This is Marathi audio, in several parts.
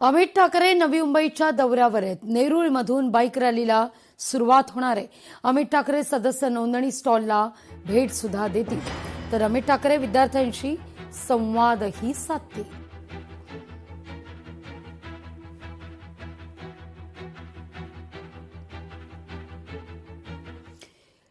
अमित ठाकरे नवी मुंबईच्या दौऱ्यावर आहेत। नेरूळमधून बाईक रॅलीला सुरुवात होणार आहे। अमित ठाकरे सदस्य नोंदणी स्टॉलला भेट सुद्धा देतील, तर अमित ठाकरे विद्यार्थ्यांशी संवादही साधतील।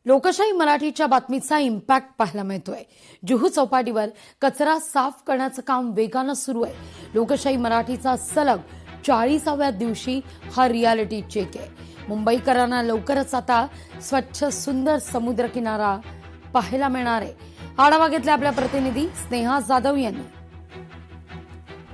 लोकशाही मराठीच्या बातमीचा इम्पॅक्ट पाहायला मिळतोय। जुहू चौपाटीवर कचरा साफ करण्याचं काम वेगानं सुरू आहे। लोकशाही मराठीचा सलग 40व्या दिवशी हा रियालिटी चेक आहे। मुंबईकरांना लवकरच आता स्वच्छ सुंदर समुद्रकिनारा पाहायला मिळणार आहे। आढावा घेतला आपल्या प्रतिनिधी स्नेहा जाधव यांनी।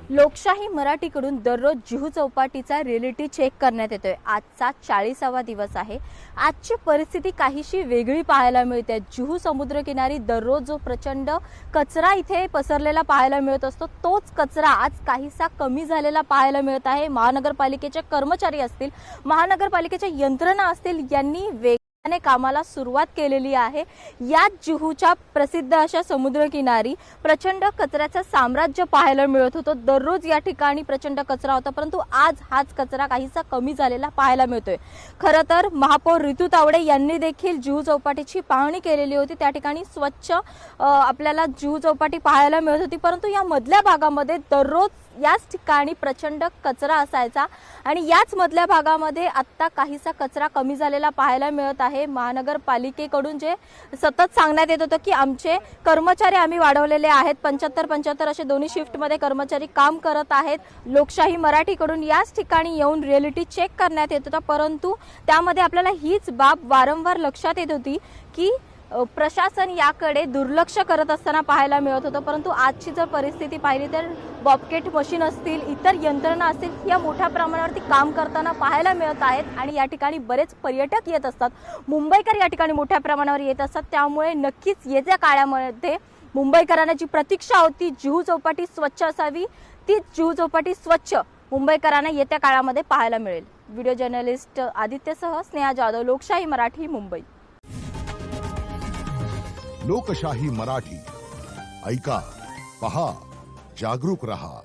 लोकशाही मराठीकडून दररोज जुहू चौपाटीचा रियालिटी चेक करण्यात येतोय। आजचा 40वा दिवस आहे। आजची परिस्थिती काहीशी वेगळी पाहायला मिळते। जुहू समुद्रकिनारी दररोज जो प्रचंड कचरा इथे पसरलेला पाहायला मिळत असतो, तोच कचरा आज काहीसा कमी झालेला पाहायला मिळत आहे। महानगरपालिकेचे कर्मचारी असतील, महानगरपालिकेच्या यंत्रणा असतील, यांनी कामाला सुरुवात केलेली आहे। याच जुहूच्या प्रसिद्ध अशा समुद्रकिनारी प्रचंड कचऱ्याचं साम्राज्य पाहायला मिळत होतं। दररोज या ठिकाणी प्रचंड कचरा होता, परंतु आज हाच कचरा काहीसा कमी झालेला पाहायला मिळतोय। खरं तर महापौर रितू तावडे यांनी देखील जुहू चौपाटीची पाहणी केलेली होती। त्या ठिकाणी स्वच्छ आपल्याला जुहू चौपाटी पाहायला मिळत होती, परंतु या मधल्या भागामध्ये दररोज याच ठिकाणी प्रचंड कचरा असायचा आणि याच मधल्या भागामध्ये आता काहीसा कचरा कमी झालेला पाहायला मिळत आहे। महानगरपालिकेकडून जे सतत सांगण्यात येत होतं की आमचे कर्मचारी आम्ही वाढवलेले आहेत, 75 असे दोन्ही शिफ्टमध्ये कर्मचारी काम करत आहेत। लोकशाही मराठीकडून याच ठिकाणी येऊन रियालिटी चेक करण्यात येत होता, परंतु त्यामध्ये आपल्याला हीच बाब वारंवार लक्षात येत होती की प्रशासन याकडे दुर्लक्ष करत असताना पाहायला मिळत होतं। परंतु आजची जर परिस्थिती पाहिली तर बॉबकेट मशीन असतील, इतर यंत्रणा असतील, या मोठ्या प्रमाणावरती काम करताना पाहायला मिळत आहेत आणि या ठिकाणी बरेच पर्यटक येत असतात, मुंबईकर या ठिकाणी मोठ्या प्रमाणावर येत असतात। त्यामुळे नक्कीच येत्या काळामध्ये मुंबईकरांना जी प्रतीक्षा होती जुहू चौपाटी स्वच्छ असावी, ती जुहू चौपाटी स्वच्छ मुंबईकरांना येत्या काळामध्ये पाहायला मिळेल। व्हिडिओ जर्नलिस्ट आदित्यसह स्नेहा जाधव, लोकशाही मराठी, मुंबई। लोकशाही मराठी ऐका, पहा, जागरूक रहा।